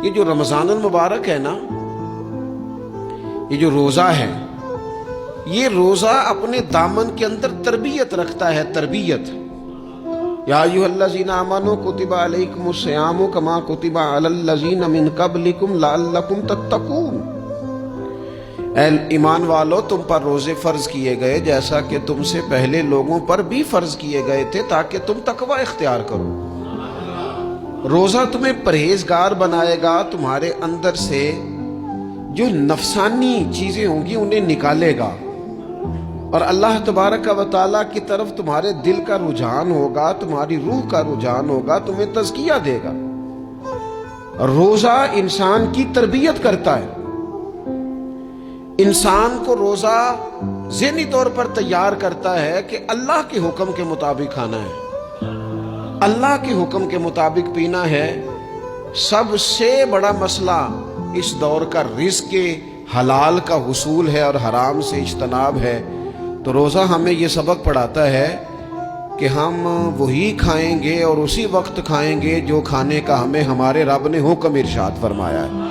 یہ جو رمضان المبارک ہے نا، یہ جو روزہ ہے، یہ روزہ اپنے دامن کے اندر تربیت رکھتا ہے، تربیت۔ یا ایھا الذین آمنوا کتب علیکم الصیام کما کتب علی الذین من قبلکم لعلکم تتقون۔ اے ایمان والو، تم پر روزے فرض کیے گئے جیسا کہ تم سے پہلے لوگوں پر بھی فرض کیے گئے تھے تاکہ تم تقوی اختیار کرو۔ روزہ تمہیں پرہیزگار بنائے گا، تمہارے اندر سے جو نفسانی چیزیں ہوں گی انہیں نکالے گا، اور اللہ تبارک و تعالیٰ کی طرف تمہارے دل کا رجحان ہوگا، تمہاری روح کا رجحان ہوگا، تمہیں تزکیہ دے گا۔ روزہ انسان کی تربیت کرتا ہے، انسان کو روزہ ذہنی طور پر تیار کرتا ہے کہ اللہ کے حکم کے مطابق کھانا ہے، اللہ کے حکم کے مطابق پینا ہے۔ سب سے بڑا مسئلہ اس دور کا رزق حلال کا حصول ہے اور حرام سے اجتناب ہے۔ تو روزہ ہمیں یہ سبق پڑھاتا ہے کہ ہم وہی کھائیں گے اور اسی وقت کھائیں گے جو کھانے کا ہمیں ہمارے رب نے حکم ارشاد فرمایا ہے۔